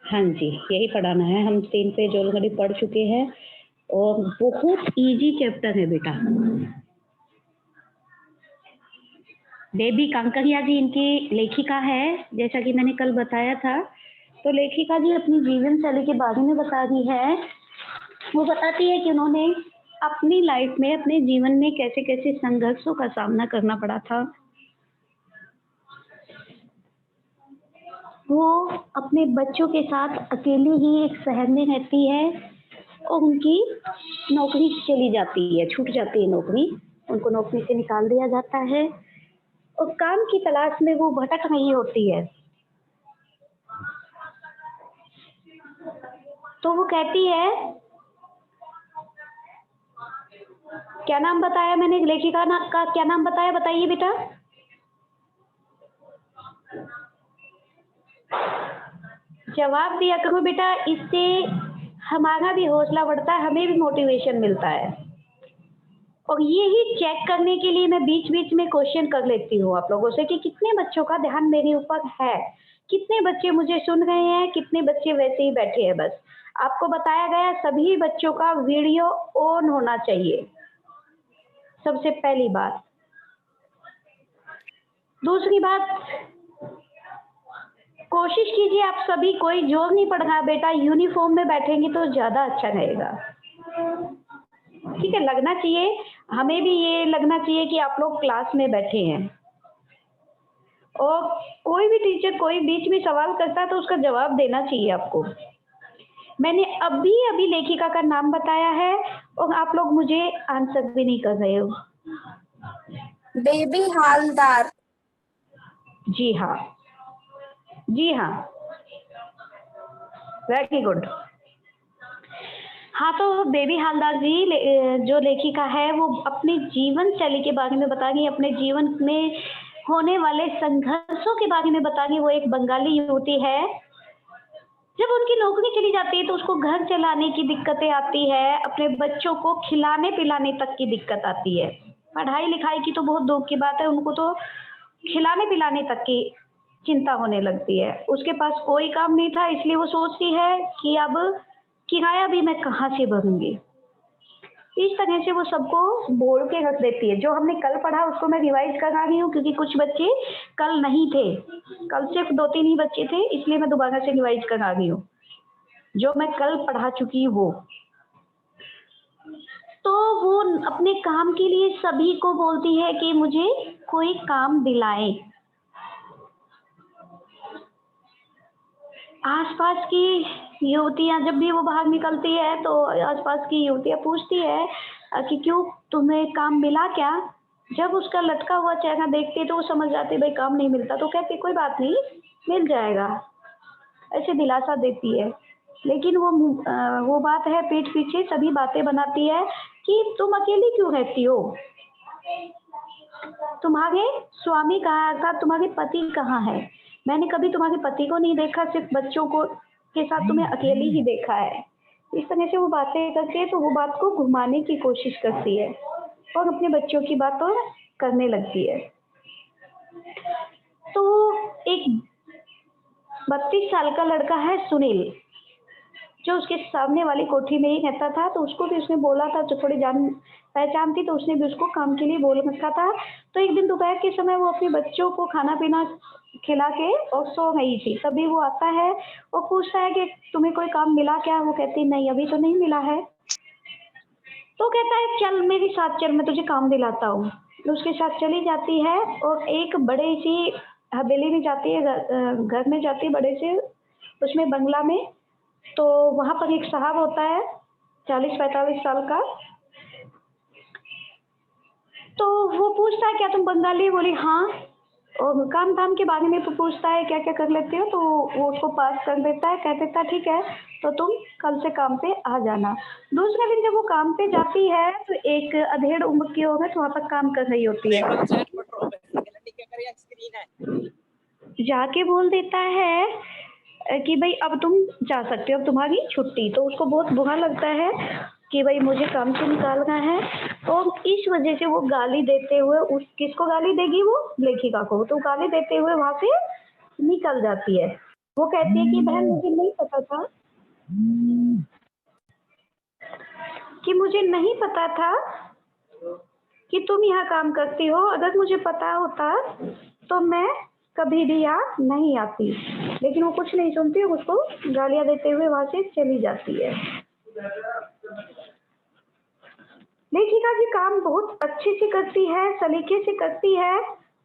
हाँ जी, यही पढ़ाना है। हम 3 पेज ऑलरेडी पढ़ चुके हैं और बहुत ईज़ी चैप्टर है बेटा। बेबी कांकरिया जी इनकी लेखिका है, जैसा कि मैंने कल बताया था। तो लेखिका जी अपनी जीवन शैली के बारे में बता रही है। वो बताती है कि उन्होंने अपनी लाइफ में, अपने जीवन में कैसे-कैसे संघर्षों का सामना करना पड़ा था। वो अपने बच्चों के साथ अकेली ही एक शहर में रहती है और उनकी नौकरी चली जाती है, छूट जाती है नौकरी। उनको नौकरी से निकाल दिया जाता है और काम की तलाश में वो भटक रही होती है। तो वो कहती है, क्या नाम बताया मैंने लेखिका का क्या नाम बताया, बताइए बेटा? जवाब दिया करो बेटा, इससे हमारा भी हौसला बढ़ता है, हमें भी मोटिवेशन मिलता है। और ये ही चेक करने के लिए मैं बीच-बीच में क्वेश्चन कर लेती हूँ आप लोगों से कि कितने बच्चों का ध्यान मेरे ऊपर है, कितने बच्चे मुझे सुन रहे हैं, कितने बच्चे वैसे ही बैठे हैं बस। आपको बताया गया सभी बच्चों का वीडियो ऑन होना चाहिए, सबसे पहली बात। दूसरी बात, कोशिश कीजिए आप सभी, कोई जोर नहीं पड़ रहा बेटा, यूनिफ़ॉर्म में बैठेंगे तो ज़्यादा अच्छा रहेगा। ठीक है, लगना चाहिए, हमें भी ये लगना चाहिए कि आप लोग क्लास में बैठे हैं। और कोई भी टीचर कोई बीच में सवाल करता है तो उसका जवाब देना चाहिए आपको। मैंने अभी-अभी लेखिका का नाम बताया है और आप लोग मुझे आंसर भी नहीं कर रहे हो। बेबी हालदार। जी हाँ, जी हाँ, वेरी गुड। हाँ, तो बेबी हालदार जी जो लेखिका है वो अपनी जीवन शैली के बारे में बता रही है, अपने जीवन में होने वाले संघर्षों के बारे में बता रही है। वो एक बंगाली युवती है। जब उनकी नौकरी चली जाती है तो उसको घर चलाने की दिक्कतें आती है, अपने बच्चों को खिलाने-पिलाने तक की दिक्कत आती है। पढ़ाई-लिखाई की तो बहुत दूर की बात है, उनको तो खिलाने-पिलाने तक की चिंता होने लगती है। उसके पास कोई काम नहीं था इसलिए वो सोचती है कि अब किराया भी मैं कहाँ से भरूँगी? इस तरह से वो सबको बोल के रख देती है। जो हमने कल पढ़ा उसको मैं रिवाइज़ करा रही हूँ क्योंकि कुछ बच्चे कल नहीं थे। कल सिर्फ़ 2-3 ही बच्चे थे इसलिए मैं दोबारा से रिवाइज़ करा रही हूँ। जो मैं कल पढ़ा चुकी वो। तो वो अपने काम के लिए सभी को बोलती है कि मुझे कोई काम दिलाएँ। आस-पास की युवतियाँ जब भी वो बाहर निकलती है तो आस-पास की युवतियाँ पूछती है कि क्यों तुम्हें काम मिला क्या? जब उसका लटका हुआ चेहरा देखती है तो वो समझ जाती है भाई काम नहीं मिलता तो कहती है कोई बात नहीं, मिल जाएगा। ऐसे दिलासा देती है। लेकिन वो बात है पीठ पीछे सभी बातें बनाती है कि तुम अकेली क्यों रहती हो? तुम्हारे स्वामी कहाँ अर्थात तुम्हारे पति कहाँ हैं? मैंने कभी तुम्हारे पति को नहीं देखा, सिर्फ़ बच्चों को के साथ तुम्हें अकेली ही देखा है। इस तरह से वो बातें करती है तो वो बात को घुमाने की कोशिश करती है और अपने बच्चों की बात और करने लगती है। तो एक 32 साल का लड़का है सुनील, जो उसके सामने वाली कोठी में ही रहता था, तो उसको भी उसने बोला था, जो थोड़ी जान-पहचान थी, तो उसने भी उसको काम के लिए बोल रखा था। तो एक दिन दोपहर के समय वो अपने बच्चों को खाना-पीना खिला के और सो गई थी। तभी वो आता है और पूछता है कि तुम्हें कोई काम मिला क्या? वो कहती है नहीं, अभी तो नहीं मिला है। तो कहता है चल मेरे साथ चल, मैं तुझे काम दिलाता हूँ। तो उसके साथ चली जाती है और एक बड़ी-सी हवेली में जाती है, घर में जाती है बड़े से, उसमें बंगला में। तो वहाँ पर एक साहब होता है 40-45 साल का। तो वो पूछता है क्या तुम बंगाली? बोली हाँ। और काम-धाम के बारे में पूछता है क्या-क्या कर लेते हो? तो वो उसको पास कर देता है, कह देता है ठीक है, तो तुम कल से काम पे आ जाना। दूसरे दिन जब वो काम पे जाती है तो एक अधेड़ उम्र की औरत वहाँ पर काम कर रही होती है। जाके बोल देता है कि भई अब तुम जा सकते हो, अब तुम्हारी छुट्टी। तो उसको बहुत बुरा लगता है कि भई मुझे काम से निकालना है और इस वजह से वो गाली देते हुए उस किसको गाली देगी वो? लेखिका को। तो गाली देते हुए वहाँ से निकल जाती है। वो कहती है कि बहन मुझे नहीं पता था कि तुम यहाँ काम करती हो। अगर मुझे पता होता तो मैं कभी भी यहाँ नहीं आती। लेकिन वो कुछ नहीं सुनती, उसको गालियां देते हुए वहां से चली जाती है। लेखिका जी काम बहुत अच्छे से करती है, सलीके से करती है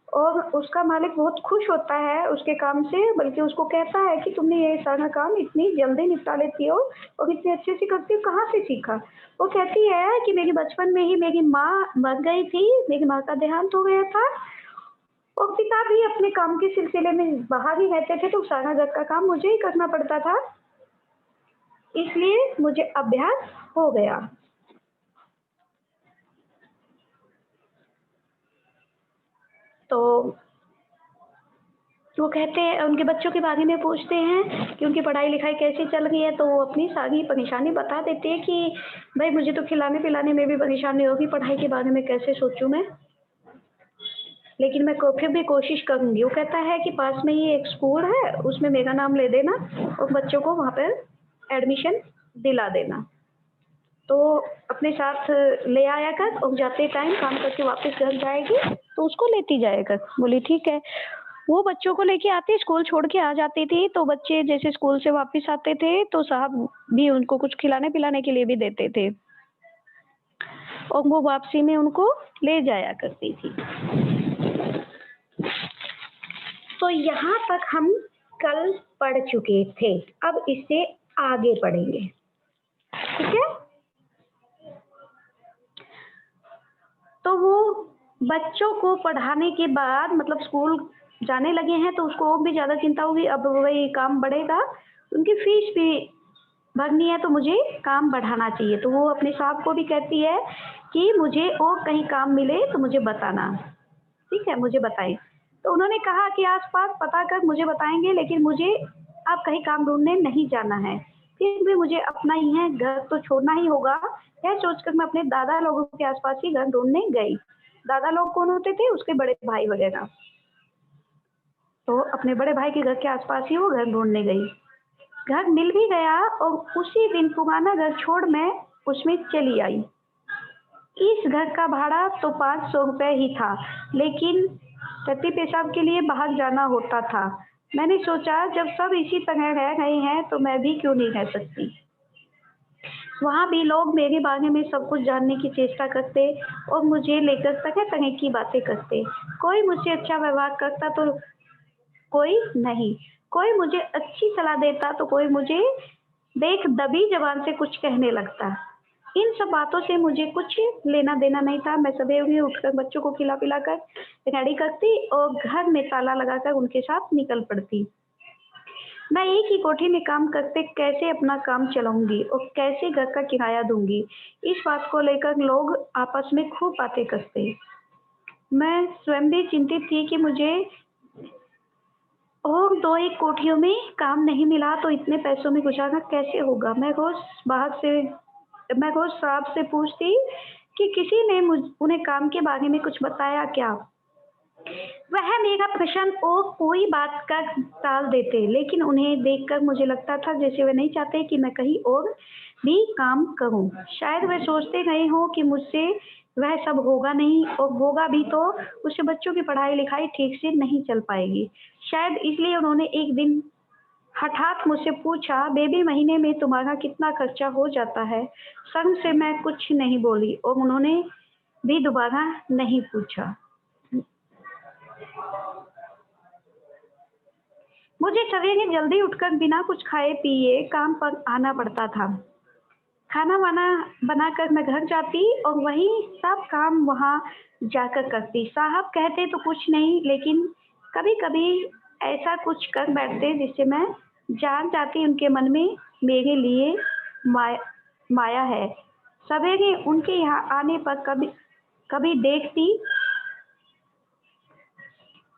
और उसका मालिक बहुत खुश होता है उसके काम से, बल्कि उसको कहता है कि तुमने ये सारा काम इतनी जल्दी निपटा लेती हो और इतने अच्छे से करती हो, कहाँ से सीखा? वो कहती है कि मेरे बचपन में ही मेरी माँ मर गई थी, मेरी माँ का देहांत हो गया था और पिता भी अपने काम के सिलसिले में बाहर ही रहते थे, तो सारा घर का काम मुझे ही करना पड़ता था, इसलिए मुझे अभ्यास हो गया। तो वो कहते हैं, उनके बच्चों के बारे में पूछते हैं कि उनकी पढ़ाई लिखाई कैसी चल रही है, तो वो अपनी सारी परेशानी बता देते हैं कि भाई मुझे तो खिलाने पिलाने में भी परेशानी होगी, पढ़ाई के बारे में कैसे सोचूं मैं, लेकिन मैं फिर भी कोशिश करूंगी। वो कहता है कि पास में ही एक स्कूल है, उसमें मेरा नाम ले देना और बच्चों को वहाँ पर एडमिशन दिला देना। तो अपने साथ ले आया कर और जाते टाइम काम करके वापस घर जाएगी तो उसको लेती जाया कर। बोली ठीक है। वो बच्चों को लेके आती, स्कूल छोड़ के आ जाती थी, तो बच्चे जैसे स्कूल से वापस आते थे तो साहब भी उनको कुछ खिलाने पिलाने के लिए भी देते थे और वो वापसी में उनको ले जाया करती थी। तो यहाँ तक हम कल पढ़ चुके थे, अब इससे आगे पढ़ेंगे, ठीक है? तो वो बच्चों को पढ़ाने के बाद मतलब स्कूल जाने लगे हैं तो उसको और भी ज़्यादा चिंता होगी, अब वही काम बढ़ेगा, उनकी फीस भी भरनी है तो मुझे काम बढ़ाना चाहिए। तो वो अपने साहब को भी कहती है कि मुझे और कहीं काम मिले तो मुझे बताना, ठीक है, मुझे बताएं। तो उन्होंने कहा कि आसपास पता कर मुझे बताएंगे, लेकिन मुझे अब कहीं काम ढूंढने नहीं जाना है, फिर भी मुझे अपना ही है, घर तो छोड़ना ही होगा। यह सोचकर मैं अपने दादा लोगों के आसपास ही घर ढूंढने गई। दादा लोग कौन होते थे? उसके बड़े भाई वगैरह। तो अपने बड़े भाई के घर के आसपास ही वो घर ढूंढने गई। घर मिल भी गया और उसी दिन पुराना घर छोड़ मैं उसमें चली आई। इस घर का भाड़ा तो 500 रुपए ही था, लेकिन टट्टी पेशाब के लिए बाहर जाना होता था। मैंने सोचा जब सब इसी तरह रह गए हैं तो मैं भी क्यों नहीं रह सकती। वहाँ भी लोग मेरे बारे में सब कुछ जानने की चेष्टा करते और मुझे लेकर तरह तरह की बातें करते। कोई मुझसे अच्छा व्यवहार करता तो कोई नहीं, कोई मुझे अच्छी सलाह देता तो कोई मुझे देख दबी जबान से कुछ कहने लगता। इन सब बातों से मुझे कुछ लेना देना नहीं था। मैं सवेरे उठकर बच्चों को खिला पिलाकर रेडी करती और घर में ताला लगाकर उनके साथ निकल पड़ती। मैं एक ही कोठी में काम करते कैसे अपना काम चलाऊंगी और कैसे घर का किराया दूंगी, इस बात को लेकर लोग आपस में खूब बातें करते। मैं स्वयं भी चिंतित थी कि मुझे और दो एक कोठियों में काम नहीं मिला तो इतने पैसों में गुजारा कैसे होगा। मैं रोज साहब से पूछती कि किसी ने उन्हें काम के बारे में कुछ बताया क्या। वह मेरा प्रश्न और कोई बात कर टाल देते, लेकिन उन्हें देखकर मुझे लगता था जैसे वे नहीं चाहते कि मैं कहीं और भी काम करूं। शायद वे सोचते गए हों कि मुझसे वह सब होगा नहीं, और होगा भी तो उससे बच्चों की पढ़ाई लिखाई ठीक से नहीं चल पाएगी। शायद इसलिए उन्होंने एक दिन हठात मुझसे पूछा, बेबी महीने में तुम्हारा कितना खर्चा हो जाता है? शर्म से मैं कुछ नहीं बोली और उन्होंने भी दोबारा नहीं पूछा। मुझे सवेरे जल्दी उठकर बिना कुछ खाए पिए काम पर आना पड़ता था। खाना वाना बनाकर मैं घर जाती और वही सब काम वहाँ जाकर करती। साहब कहते तो कुछ नहीं, लेकिन कभी कभी ऐसा कुछ कर बैठते जिससे मैं जान जाती उनके मन में मेरे लिए माया माया है। सवेरे उनके यहाँ आने पर कभी कभी देखती,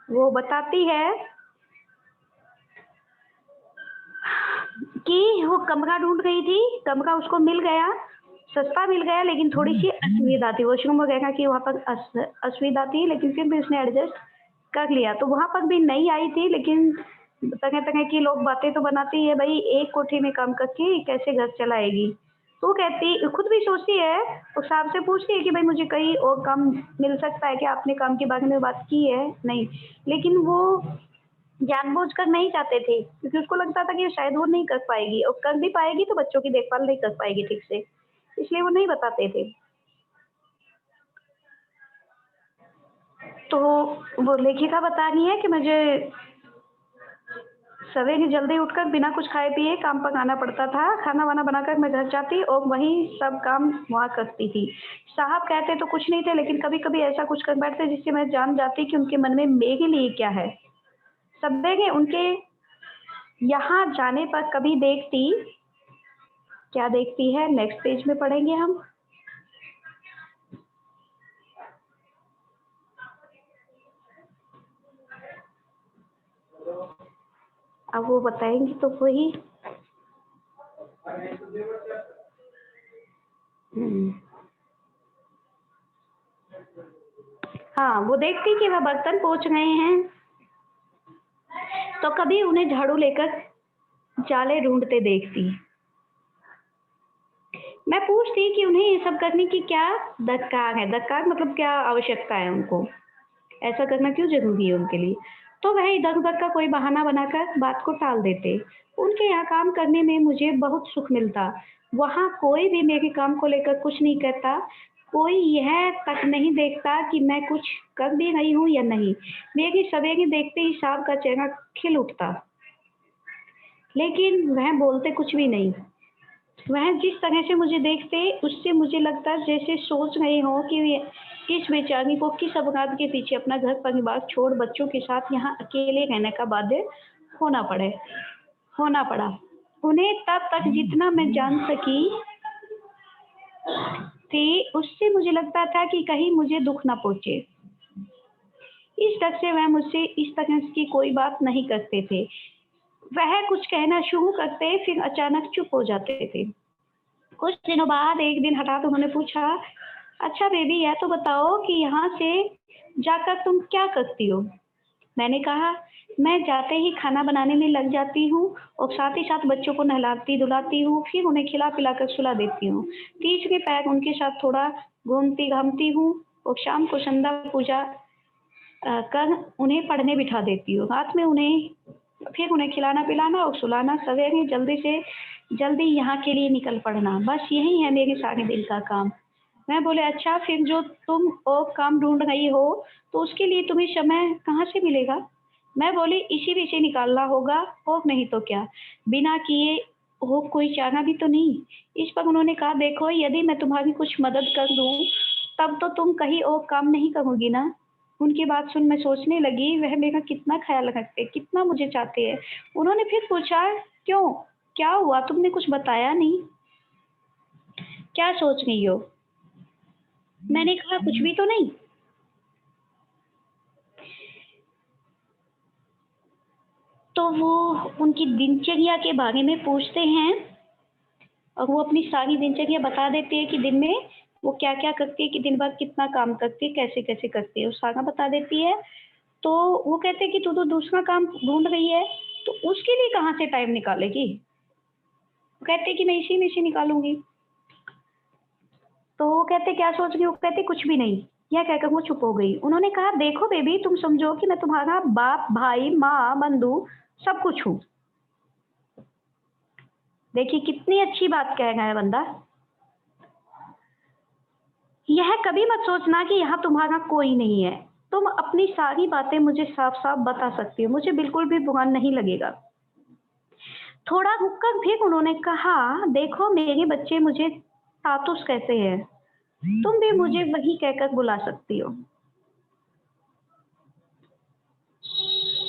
वो बताती है कि वो कमरा ढूंढ रही थी, कमरा उसको मिल गया, सस्ता मिल गया, लेकिन थोड़ी सी असुविधा थी। वॉशरूम वगैरह की वहाँ पर असुविधा थी, लेकिन फिर भी उसने एडजस्ट कर लिया। तो वहाँ पर भी नहीं आई थी, लेकिन तरह तरह की लोग बातें तो बनाती है भाई, एक कोठी में काम करके कैसे घर चलाएगी। तो वो कहती, खुद भी सोचती है, उस साहब से पूछती है कि भाई मुझे कहीं और काम मिल सकता है क्या, आपने काम के बारे में बात की है नहीं। लेकिन वो जानबूझकर नहीं चाहते थे, क्योंकि उसको लगता था कि शायद वो नहीं कर पाएगी, और कर भी पाएगी तो बच्चों की देखभाल नहीं कर पाएगी ठीक से, इसलिए वो नहीं बताते थे। तो वो लेखिका बता रही है कि मुझे सवेरे जल्दी उठकर बिना कुछ खाए पिए काम पकाना पड़ता था। खाना वाना बनाकर मैं घर जाती और वहीं सब काम वहाँ करती थी। साहब कहते तो कुछ नहीं थे, लेकिन कभी-कभी ऐसा कुछ कर बैठते जिससे मैं जान जाती कि उनके मन में मेरे लिए क्या है। सवेरे उनके यहाँ जाने पर कभी देखती, क्या देखती है नेक्स्ट पेज में पढ़ेंगे हम। अब वो बताएंगी तो वही। हम्म। हाँ, वो देखती कि वह बर्तन पोंछ रहे हैं, तो कभी उन्हें झाड़ू लेकर जाले ढूंढते देखती। मैं पूछती कि उन्हें ये सब करने की क्या दरकार है, दरकार मतलब क्या आवश्यकता है उनको, ऐसा करना क्यों ज़रूरी है उनके लिए? तो वह इधर-उधर का कोई बहाना बनाकर बात को टाल देते। उनके यहाँ काम करने में मुझे बहुत सुख मिलता। वहाँ कोई भी मेरे काम को लेकर कुछ नहीं कहता, कोई यह तक नहीं देखता कि मैं कुछ कर भी रही हूँ या नहीं। मेरी सवेरे देखते ही साहब का चेहरा खिल उठता, लेकिन वह बोलते कुछ भी नहीं। वह जिस तरह से मुझे देखते, उससे मुझे लगता जैसे सोच रहे हों कि इस बेचारी को किस अपराध के पीछे अपना घर परिवार छोड़ बच्चों के साथ यहाँ अकेले रहने का बाध्य होना पड़े होना पड़ा। उन्हें तब तक जितना मैं जान सकी थी, उससे मुझे लगता था कि कहीं मुझे दुख ना पहुंचे। इस डर से वह मुझसे इस तरह की कोई बात नहीं करते थे। वह कुछ कहना शुरू करते, फिर अचानक चुप हो जाते थे। कुछ दिनों बाद एक दिन हठात उन्होंने पूछा, अच्छा बेबी यह तो बताओ कि यहाँ से जाकर तुम क्या करती हो? मैंने कहा, मैं जाते ही खाना बनाने में लग जाती हूँ और साथ ही साथ बच्चों को नहलाती धुलाती हूँ, फिर उन्हें खिला पिलाकर सुला देती हूँ। तीसरे पैर उनके साथ थोड़ा घूमती घामती हूँ और शाम को संध्या पूजा कर उन्हें पढ़ने बिठा देती हूँ। रात में फिर उन्हें खिलाना पिलाना और सुलाना, सवेरे जल्दी से जल्दी यहाँ के लिए निकल पड़ना, बस यही है मेरे सारे दिन का काम। मैं बोले, अच्छा फिर जो तुम और काम ढूंढ रही हो, तो उसके लिए तुम्हें समय कहाँ से मिलेगा? मैं बोली, इसी में से निकालना होगा और नहीं तो क्या, बिना किए हो कोई चारा भी तो नहीं। इस पर उन्होंने कहा, देखो यदि मैं तुम्हारी कुछ मदद कर दूं, तब तो तुम कहीं और काम नहीं करोगी ना। उनकी बात सुन मैं सोचने लगी, वह मेरा कितना ख्याल रखते, कितना मुझे चाहते हैं। उन्होंने फिर पूछा, क्यों, क्या हुआ, तुमने कुछ बताया नहीं, क्या सोच रही हो? मैंने कहा, कुछ भी तो नहीं। तो वो उनकी दिनचर्या के बारे में पूछते हैं और वो अपनी सारी दिनचर्या बता देती है कि दिन में वो क्या-क्या करती है, कि दिन भर कितना काम करती है, कैसे-कैसे करती है, वो सारा बता देती है। तो वो कहते हैं कि तू तो दूसरा काम ढूँढ रही है, तो उसके लिए कहाँ से टाइम निकालेगी? वो कहते हैं कि मैं इसी में से निकालूँगी। तो वो कहते, क्या सोच रही हो? वो कहती, कुछ भी नहीं। यह कहकर वो चुप हो गई। उन्होंने कहा, देखो बेबी तुम समझो कि मैं तुम्हारा बाप, भाई, माँ, बंधु सब कुछ हूँ। देखिए कितनी अच्छी बात कह रहा है बंदा। यह कभी मत सोचना कि यहाँ तुम्हारा कोई नहीं है। तुम अपनी सारी बातें मुझे साफ-साफ बता सकती हो। मुझे बिल्कुल भी बुरा नहीं लगेगा। थोड़ा रुककर फिर उन्होंने कहा, देखो मेरे बच्चे मुझे तातुस कहते हैं। तुम भी मुझे वही कहकर बुला सकती हो।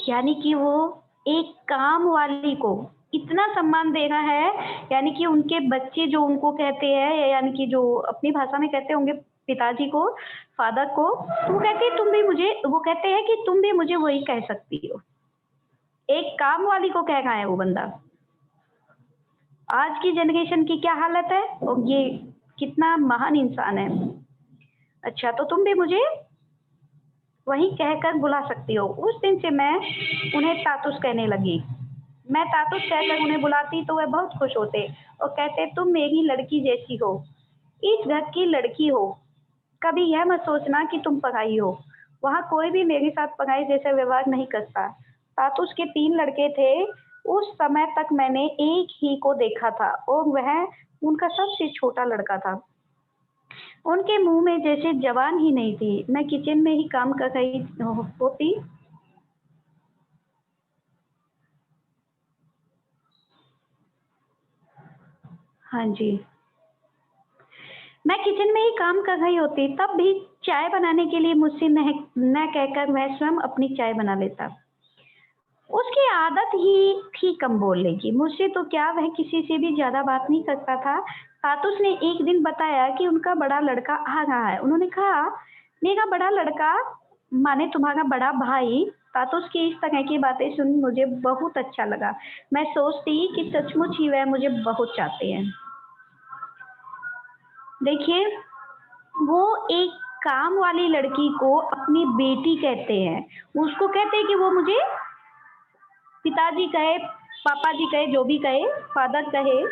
यानी कि वो एक काम वाली को इतना सम्मान दे रहा है, यानी कि उनके बच्चे जो उनको कहते हैं, यानी कि जो अपनी भाषा में कहते होंगे पिताजी को, फादर को, तो वो कहते हैं कि तुम भी मुझे वही कह सकती हो। एक काम वाली को कह रहा है वो बंदा। आज की जनरेशन की क्या हालत है और ये कितना महान इंसान है। अच्छा तो तुम भी मुझे वहीं कहकर बुला सकती हो। उस दिन से मैं उन्हें तातुस कहने लगी। मैं तातुस कहकर उन्हें बुलाती तो वह बहुत खुश होते और कहते तुम मेरी लड़की जैसी हो, इस घर की लड़की हो। कभी यह मत सोचना कि तुम पराई हो। वहाँ कोई भी मेरे साथ पराई जैसा व्यवहार नहीं करता। तातुस के 3 लड़के थे। उस समय तक मैंने एक ही को देखा था और वह उनका सबसे छोटा लड़का था। उनके मुँह में जैसे ज़बान ही नहीं थी। मैं किचन में ही काम कर रही होती। हाँ जी। मैं किचन में ही काम कर रही होती, तब भी चाय बनाने के लिए मुझसे न कहकर वह स्वयं अपनी चाय बना लेता। उसकी आदत ही थी कम बोलने की। मुझसे तो क्या वह किसी से भी ज़्यादा बात नहीं करता था। तातुस ने एक दिन बताया कि उनका बड़ा लड़का आ रहा है। उन्होंने कहा, मेरा बड़ा लड़का माने तुम्हारा बड़ा भाई। तातुस की इस तरह की बातें सुन मुझे बहुत अच्छा लगा। मैं सोचती कि सचमुच ही वह मुझे बहुत चाहते हैं। देखिए, वो एक काम वाली लड़की को अपनी बेटी कहते हैं। उसको कहते हैं कि वो मुझे पिताजी कहे, पापा जी कहे, जो भी कहे, फादर कहे,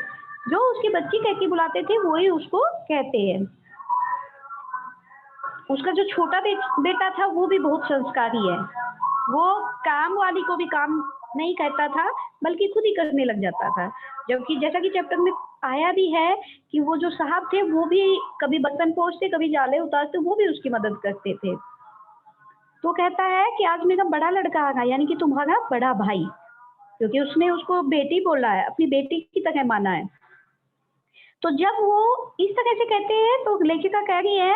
जो उसकी बच्ची कह के बुलाते थे वो ही उसको कहते हैं। उसका जो छोटा बेटा था वो भी बहुत संस्कारी है। वो काम वाली को भी काम नहीं कहता था, बल्कि खुद ही करने लग जाता था। जबकि जैसा कि चैप्टर में आया भी है कि वो जो साहब थे वो भी कभी बर्तन पोंछते, कभी जाले उतारते, वो भी उसकी मदद करते थे। तो कहता है कि आज मेरा बड़ा लड़का आ गया, यानी कि तुम्हारा बड़ा भाई, क्योंकि उसने उसको बेटी बोला है, अपनी बेटी की तरह माना है। तो जब वो इस तरह से कहते हैं तो लेखिका कह रही है,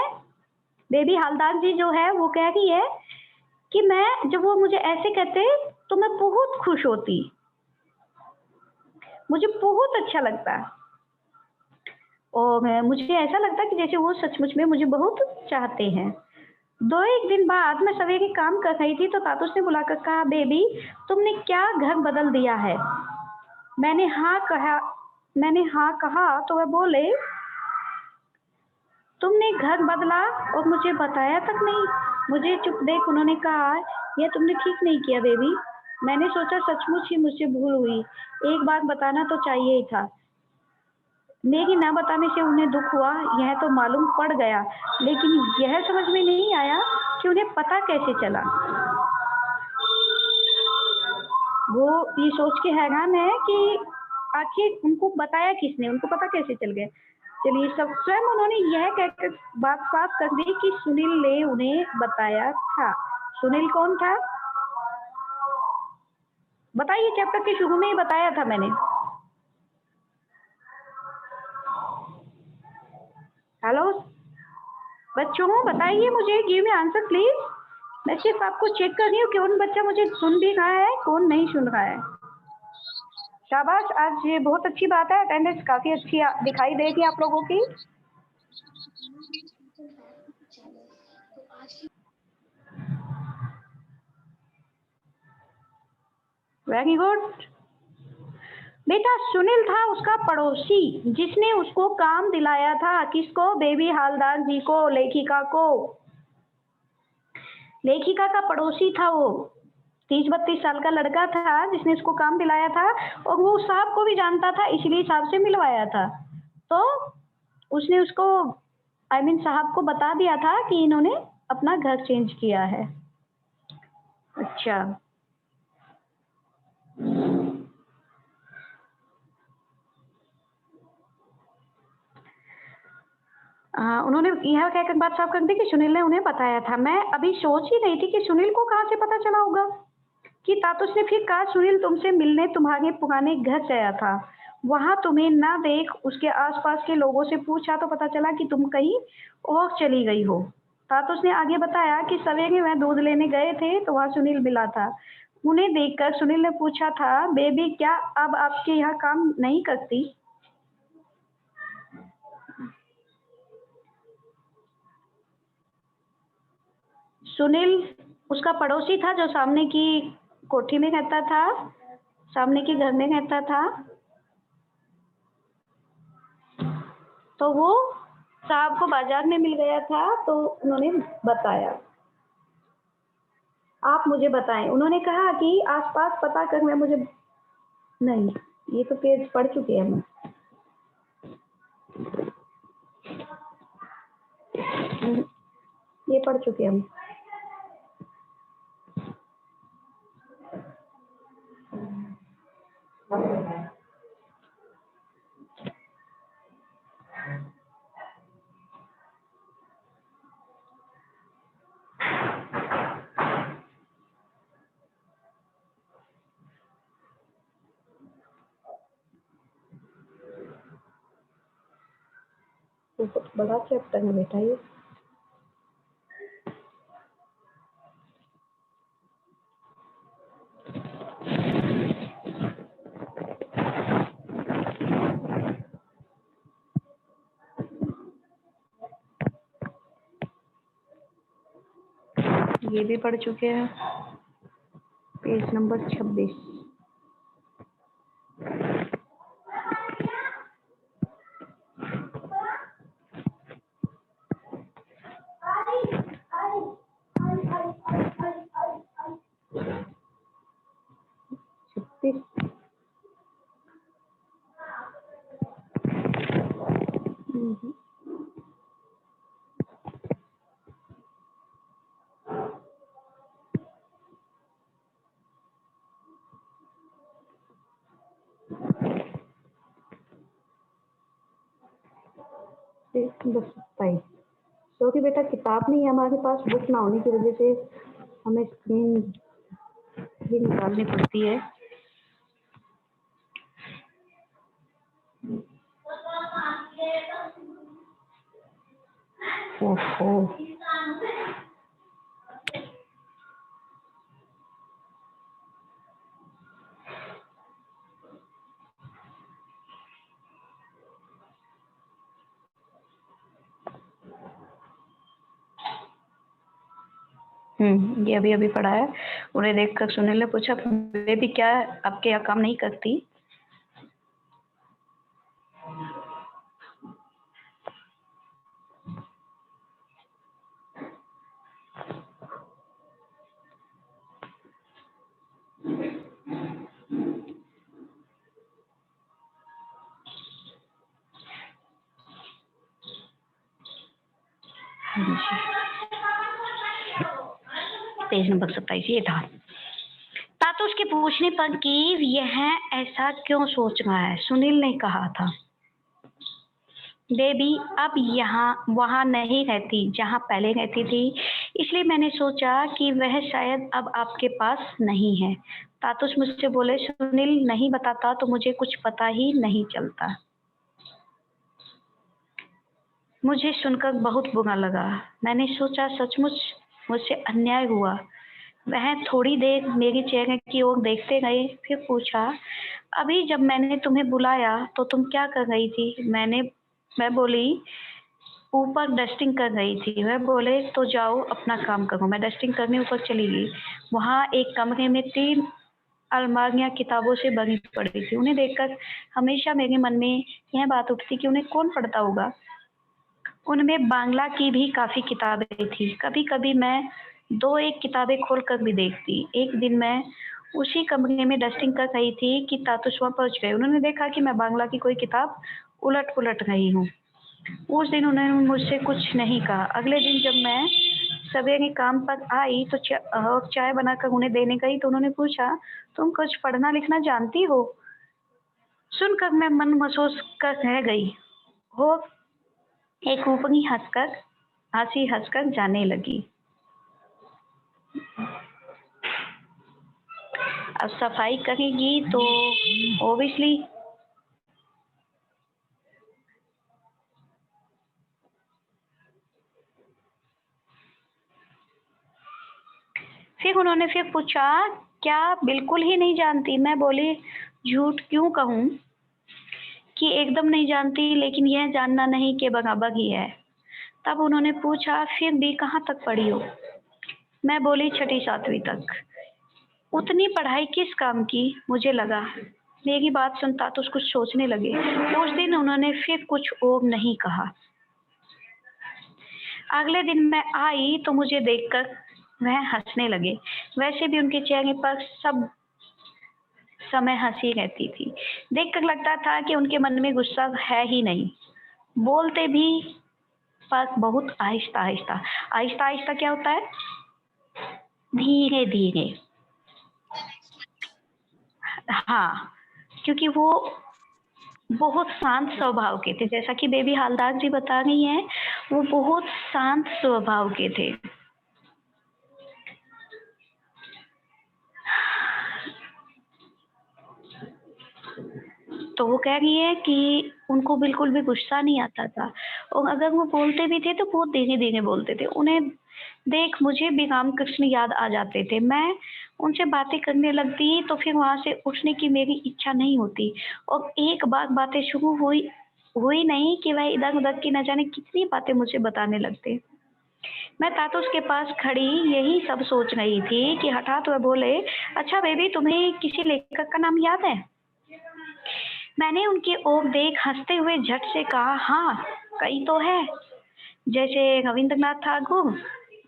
बेबी हालदार जी जो है वो कह रही है कि मैं जब वो मुझे ऐसे कहते तो मैं बहुत खुश होती, मुझे बहुत अच्छा लगता और मुझे ऐसा लगता कि जैसे वो सचमुच में मुझे बहुत चाहते हैं। 2-1 दिन बाद मैं सवेरे काम कर रही थी तो तातुस ने बुलाकर कहा, बेबी तुमने क्या घर बदल दिया है। मैंने हाँ कहा मैंने हाँ कहा तो वह बोले, तुमने घर बदला और मुझे बताया तक नहीं। मुझे चुप देख उन्होंने कहा, यह तुमने ठीक नहीं किया बेबी। मैंने सोचा सचमुच ही मुझसे भूल हुई। एक बात बताना तो चाहिए ही था। मेरी ना बताने से उन्हें दुख हुआ, यह तो मालूम पड़ गया, लेकिन यह समझ में नहीं आया कि उन्हें पता कैसे चला। वो ये सोच के हैरान है कि आखिर उनको बताया किसने, उनको पता कैसे चल गया। चलिए सब स्वयं उन्होंने यह कहकर बात साफ कर दी कि सुनील ने उन्हें बताया था। सुनील कौन था? बताइए, चैप्टर के शुरू में ही बताया था मैंने। हेलो बच्चों, बताइए मुझे, गिव मी आंसर प्लीज। मैं सिर्फ आपको चेक कर रही हूँ कि कौन बच्चा मुझे सुन भी रहा है, कौन नहीं सुन रहा है। शाबाश, आज ये बहुत अच्छी बात है, अटेंडेंस काफी अच्छी दिखाई देगी आप लोगों की। Very good. बेटा सुनील था उसका पड़ोसी, जिसने उसको काम दिलाया था। किसको? बेबी हालदार जी को, लेखिका को। लेखिका का पड़ोसी था वो। 30-32 साल का लड़का था जिसने इसको काम दिलाया था और वो साहब को भी जानता था, इसलिए साहब से मिलवाया था। तो उसने उसको साहब को बता दिया था कि इन्होंने अपना घर चेंज किया है। अच्छा, उन्होंने यह कहकर बात साफ कर दी कि सुनील ने उन्हें बताया था। मैं अभी सोच ही रही थी कि सुनील को कहाँ से पता चला होगा। कि तातुस ने फिर कहा, सुनील तुमसे मिलने तुम्हारे पुराने घर गया था। वहां तुम्हें ना देख उसके आसपास के लोगों से पूछा तो पता चला कि तुम कहीं और चली गई हो। तातुस ने आगे बताया कि सवेरे वह दूध लेने गए थे तो वहां सुनील मिला था। उन्हें देखकर सुनील ने पूछा था, बेबी क्या अब आपके यहाँ काम नहीं करती? सुनील उसका पड़ोसी था जो सामने की कोठी में रहता था, सामने के घर में रहता था। तो वो साहब को बाजार में मिल गया था तो उन्होंने बताया। आप मुझे बताएं। उन्होंने कहा कि आसपास पता कर मैं मुझे नहीं, ये तो पेज पढ़ चुके हैं हम। ये पढ़ चुके हम। बहुत बड़ा चैप्टर है बेटा ये। ये भी पढ़ चुके हैं, पेज नंबर 26। क्योंकि बेटा किताब नहीं है हमारे पास, बुक ना होने की वजह से हमें स्क्रीन भी निकालनी पड़ती है। ओहो, ये अभी अभी पढ़ा है। उन्हें देखकर सुनील ने पूछा, बेबी क्या आपके यहाँ काम नहीं करती? पेज नंबर 27 ये था। तातो उसके पूछने पर कि यह ऐसा क्यों सोच रहा है, सुनील ने कहा था, बेबी अब यहाँ वहाँ नहीं रहती जहाँ पहले रहती थी, इसलिए मैंने सोचा कि वह शायद अब आपके पास नहीं है। तातुस मुझसे बोले, सुनील नहीं बताता तो मुझे कुछ पता ही नहीं चलता। मुझे सुनकर बहुत बुरा लगा। मैंने सोचा सचमुच मुझसे अन्याय हुआ। वह थोड़ी देर मेरे चेहरे की ओर देखते रहे, फिर पूछा, अभी जब मैंने तुम्हें बुलाया तो तुम क्या कर रही थी? मैं बोली, ऊपर डस्टिंग कर रही थी। वह बोले, तो जाओ अपना काम करो। मैं डस्टिंग करने ऊपर चली गई। वहाँ एक कमरे में 3 अलमारियाँ किताबों से भरी पड़ी थी। उन्हें देखकर हमेशा मेरे मन में यह बात उठती कि उन्हें कौन पढ़ता होगा। उनमें बांग्ला की भी काफ़ी किताबें थी। कभी-कभी मैं 2-1 किताबें खोल कर भी देखती। एक दिन मैं उसी कमरे में डस्टिंग कर रही थी कि तातुश वहाँ पहुँच गए। उन्होंने देखा कि मैं बांग्ला की कोई किताब उलट-पुलट रही हूँ। उस दिन उन्होंने मुझसे कुछ नहीं कहा। अगले दिन जब मैं सवेरे काम पर आई तो चाय बनाकर उन्हें देने गई तो उन्होंने पूछा, तुम कुछ पढ़ना लिखना जानती हो? सुनकर मैं मन महसूस कर रह गई। वो एक ऊपरी हंसकर जाने लगी। अब सफाई करेगी तो ऑब्वियसली फिर उन्होंने फिर पूछा, क्या बिल्कुल ही नहीं जानती? मैं बोली, झूठ क्यों कहूँ कि एकदम नहीं जानती, लेकिन यह जानना नहीं के बराबर ही है। तब उन्होंने पूछा, फिर भी कहाँ तक पढ़ी हो? मैं बोली, 6ठी 7वीं तक। उतनी पढ़ाई किस काम की? मुझे लगा। मेरी बात सुनता तो कुछ सोचने लगे। उस दिन उन्होंने फिर कुछ और नहीं कहा। अगले दिन मैं आई तो मुझे देखकर वह हंसने लगे। वैसे भी उनके चेहरे पर सब समय हँसी रहती थी। देखकर लगता था कि उनके मन में गुस्सा है ही नहीं। बोलते भी पर बहुत आहिस्ता-आहिस्ता। आहिस्ता-आहिस्ता क्या होता है? धीरे-धीरे। हाँ, क्योंकि वो बहुत शांत स्वभाव के थे। जैसा कि बेबी हालदार जी बता रही हैं, वो बहुत शांत स्वभाव के थे। तो वो कह रही है कि उनको बिल्कुल भी गुस्सा नहीं आता था और अगर वो बोलते भी थे तो बहुत धीरे-धीरे बोलते थे। उन्हें देख मुझे भी रामकृष्ण याद आ जाते थे। मैं उनसे बातें करने लगती तो फिर वहाँ से उठने की मेरी इच्छा नहीं होती और एक बार बातें शुरू हुई हुई नहीं कि वह इधर-उधर की न जाने कितनी बातें मुझे बताने लगते। मैं तातुस के पास खड़ी यही सब सोच रही थी कि हठात वह बोले, "अच्छा बेबी तुम्हें किसी लेखक का नाम याद है?" मैंने उनकी ओर देख हँसते हुए झट से कहा, "हाँ, कई तो है, जैसे रविंद्रनाथ ठाकुर,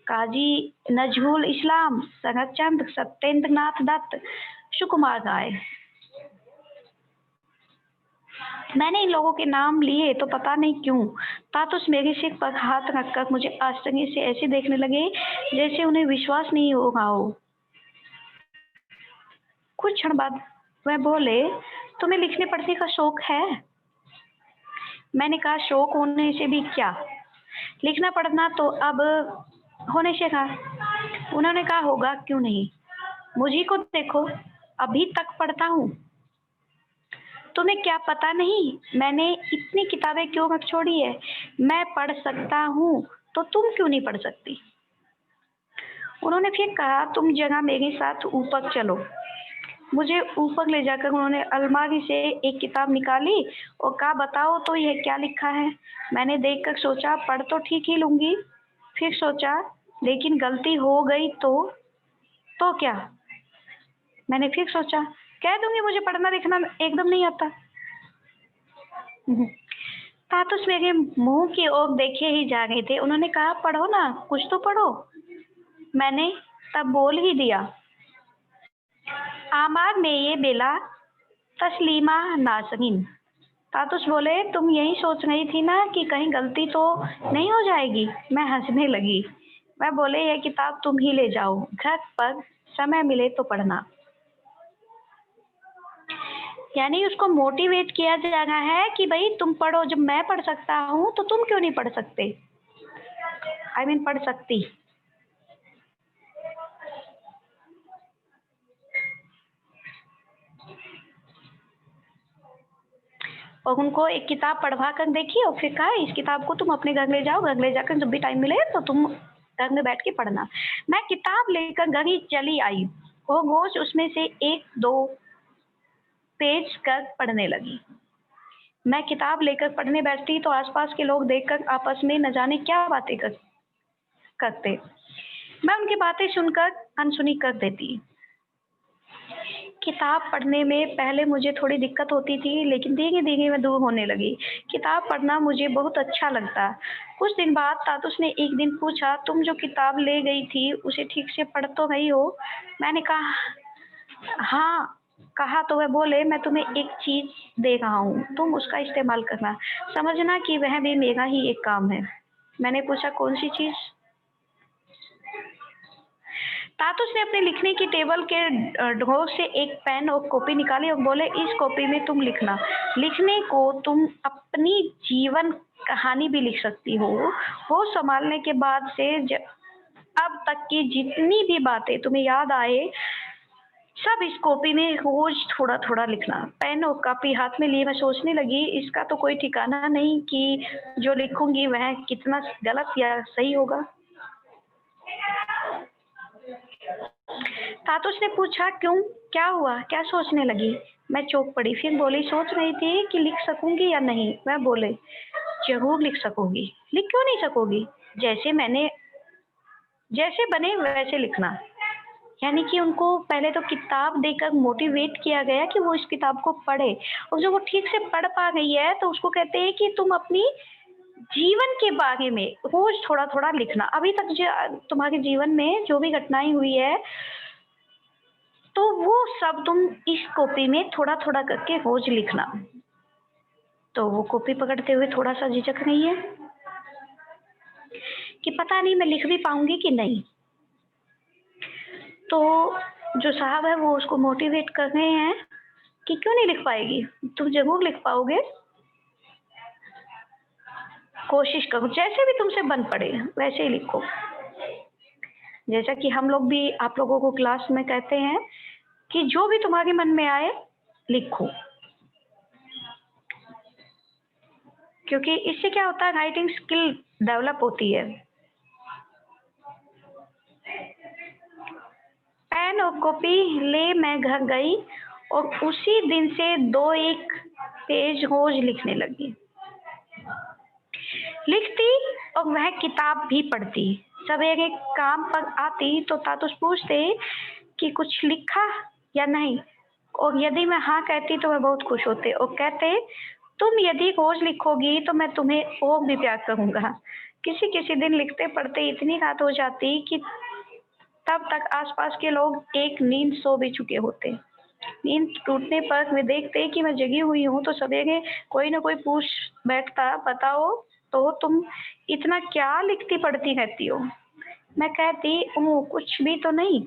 काज़ी नजरुल इस्लाम, शरतचंद्र, सत्येंद्रनाथ दत्त, सुकुमार राय।" मैंने इन लोगों के नाम लिए तो पता नहीं क्यों, तातुस मेरे सिर पर हाथ रखकर मुझे आश्चर्य से ऐसे देखने लगे, जैसे उन्हें विश्वास नहीं हो रहा हो। कुछ क्षण बाद वह बोले, "तुम्हें लिखने-पढ़ने का शौक है?" मैंने कहा, "शौक होने से भी क्या? लिखना-पढ़ना तो अब होने से रहा।" उन्होंने कहा, "होगा क्यों नहीं? मुझी को देखो, अभी तक पढ़ता हूँ। तुम्हें क्या पता नहीं, मैंने इतनी किताबें क्यों रख छोड़ी है? मैं पढ़ सकता हूँ, तो तुम क्यों नहीं पढ़ सकती?" उन्होंने फिर कहा, "तुम ज़रा मेरे साथ ऊपर चलो।" मुझे ऊपर ले जाकर उन्होंने अलमारी से एक किताब निकाली और कहा, "बताओ तो यह क्या लिखा है?" मैंने देखकर सोचा पढ़ तो ठीक ही लूँगी, फिर सोचा लेकिन गलती हो गई तो क्या? मैंने फिर सोचा, कह दूँगी मुझे पढ़ना-लिखना एकदम नहीं आता। तातुस मेरे मुँह की ओर देखे ही जा रहे थे। उन्होंने कहा, "पढ़ो ना, कुछ तो पढ़ो।" मैंने तब बोल ही दिया, "आमार में ये बेला तस्लीमा नाज़रीन।" तातुस बोले, "तुम यही सोच रही थी ना कि कहीं गलती तो नहीं हो जाएगी?" मैं हँसने लगी। वह बोले, "यह किताब तुम ही ले जाओ, घर पर समय मिले तो पढ़ना।" यानी उसको मोटिवेट किया जा रहा है कि भई तुम पढ़ो, जब मैं पढ़ सकता हूँ, तो तुम क्यों नहीं पढ़ सकते? आई मीन पढ़ सकती। और उनको एक किताब पढ़वा कर देखी और फिर कहा, "इस किताब को तुम अपने घर ले जाओ, घर ले जाकर जब भी टाइम मिले तो तुम घर में बैठ के पढ़ना।" मैं किताब लेकर घर ही चली आई और रोज़ उसमें से 1-2 पेज कर पढ़ने लगी। मैं किताब लेकर पढ़ने बैठती तो आस-पास के लोग देखकर आपस में न जाने क्या बातें करते। मैं उनकी बातें सुनकर अनसुनी कर देती। किताब पढ़ने में पहले मुझे थोड़ी दिक्कत होती थी, लेकिन धीरे-धीरे मैं दूर होने लगी। किताब पढ़ना मुझे बहुत अच्छा लगता। कुछ दिन बाद तातुस ने एक दिन पूछा, "तुम जो किताब ले गई थी, उसे ठीक से पढ़ तो रही हो?" मैंने कहा, "हाँ।" कहा तो वह बोले, "मैं तुम्हें एक चीज़ दे रहा हूँ, तुम उसका इस्तेमाल करना। समझना कि वह भी मेरा ही एक काम है।" मैंने पूछा, "कौन-सी चीज़?" तातुस ने अपने लिखने की टेबल के ड्रॉर से एक पेन और कॉपी निकाली और बोले, "इस कॉपी में तुम लिखना। लिखने को तुम अपनी जीवन कहानी भी लिख सकती हो। होश संभालने के बाद से अब तक की जितनी भी बातें तुम्हें याद आए, सब इस कॉपी में रोज़ थोड़ा-थोड़ा लिखना।" पेन और कॉपी हाथ में लिए मैं सोचने लगी, इसका तो कोई ठिकाना नहीं कि जो लिखूँगी वह कितना गलत या सही होगा। तातुश ने पूछा, "क्यों? क्या हुआ? क्या सोचने लगी?" मैं चौंक पड़ी, फिर बोली, "सोच रही थी कि लिख सकूँगी या नहीं?" वह बोले, "ज़रूर लिख सकोगी। लिख क्यों नहीं सकोगी? जैसे बने वैसे लिखना।" यानी कि उनको पहले तो किताब देकर मोटिवेट किया गया कि वो इस किताब को पढ़े और जब वो ठीक से पढ़ पा गई है, तो उसको कहते हैं कि तुम अपनी जीवन के बारे में रोज़ थोड़ा-थोड़ा लिखना। अभी तक तुम्हारे जीवन में जो भी घटनाएँ हुई है, तो वो सब तुम इस कॉपी में थोड़ा-थोड़ा करके रोज़ लिखना। तो वो कॉपी पकड़ते हुए थोड़ा-सा झिझक रही है कि पता नहीं मैं लिख भी पाऊँगी कि नहीं। तो जो साहब है वो उसको मोटिवेट कर रहे हैं कि क्यों नहीं लिख पाएगी? तुम ज़रूर लिख पाओगे। कोशिश करो, जैसे भी तुमसे बन पड़े वैसे ही लिखो। जैसा कि हम लोग भी आप लोगों को क्लास में कहते हैं कि जो भी तुम्हारे मन में आए लिखो। क्योंकि इससे क्या होता है, राइटिंग स्किल डेवलप होती है। पेन और कॉपी ले मैं घर गई और उसी दिन से 2-1 पेज रोज लिखने लगी। लिखती और वह किताब भी पढ़ती। सवेरे काम पर आती तो तातुस पूछते कि कुछ लिखा या नहीं, और यदि मैं हाँ कहती तो वह बहुत खुश होते और कहते तुम यदि रोज लिखोगी तो मैं तुम्हें और भी प्यार करूंगा। किसी किसी दिन लिखते पढ़ते इतनी रात हो जाती कि तब तक आसपास के लोग एक नींद सो भी चुके होते। नींद टूटने पर वे देखते कि मैं जगी हुई हूँ तो सवेरे कोई ना कोई पूछ बैठता, बताओ तो तुम इतना क्या लिखती पढ़ती रहती हो? मैं कहती कुछ भी तो नहीं।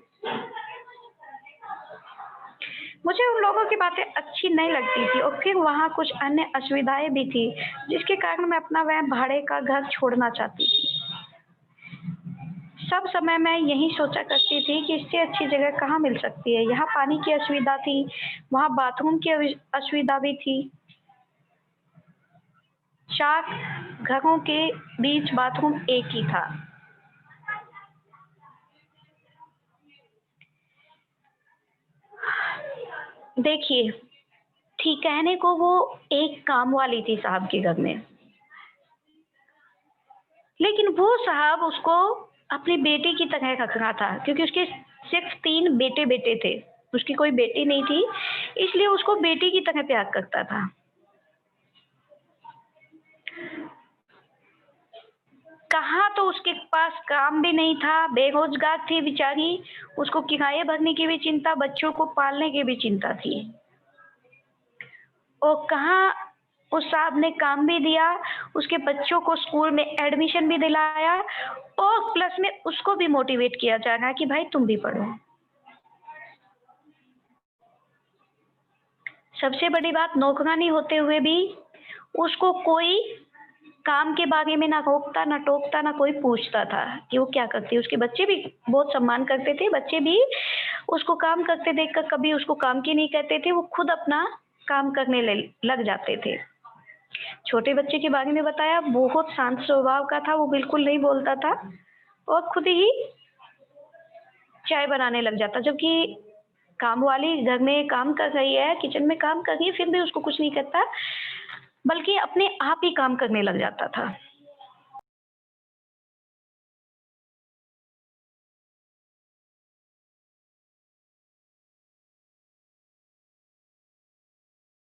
मुझे उन लोगों की बातें अच्छी नहीं लगती थी और फिर वहाँ कुछ अन्य असुविधाएं भी थी जिसके कारण मैं अपना वह भाड़े का घर छोड़ना चाहती थी। सब समय मैं यही सोचा करती थी कि इससे अच्छी जगह कहाँ मिल सकती है। यहाँ पानी की असुविधा थी, वहाँ बाथरूम की असुविधा भी थी। 4 घरों के बीच बाथरूम एक ही था। देखिए, थी कहने को वो एक काम वाली थी साहब के घर में, लेकिन वो साहब उसको अपनी बेटी की तरह रख रहा था क्योंकि उसके सिर्फ 3 बेटे-बेटे थे। उसकी कोई बेटी नहीं थी, इसलिए उसको बेटी की तरह प्यार करता था। कहाँ तो उसके पास काम भी नहीं था, बेरोज़गार थी बेचारी, उसको किराए भरने की भी चिंता, बच्चों को पालने की भी चिंता थी। और कहाँ उस साहब ने काम भी दिया, उसके बच्चों को स्कूल में एडमिशन भी दिलाया और प्लस में उसको भी मोटिवेट किया जा रहा है कि भाई तुम भी पढ़ो। सबसे बड़ी बात, नौकरानी होते हुए भी उसको कोई काम के बारे में ना रोकता, ना टोकता, ना कोई पूछता था कि वो क्या करती है। उसके बच्चे भी बहुत सम्मान करते थे, बच्चे भी उसको काम करते देखकर कभी उसको काम की नहीं कहते थे, वो खुद अपना काम करने लग जाते थे। छोटे बच्चे के बारे में बताया, बहुत शांत स्वभाव का था, वो बिल्कुल नहीं बोलता था और खुद ही चाय बनाने लग जाता, जबकि काम वाली घर में काम कर रही है, किचन में काम कर रही है, फिर भी उसको कुछ नहीं कहता, बल्कि अपने आप ही काम करने लग जाता था।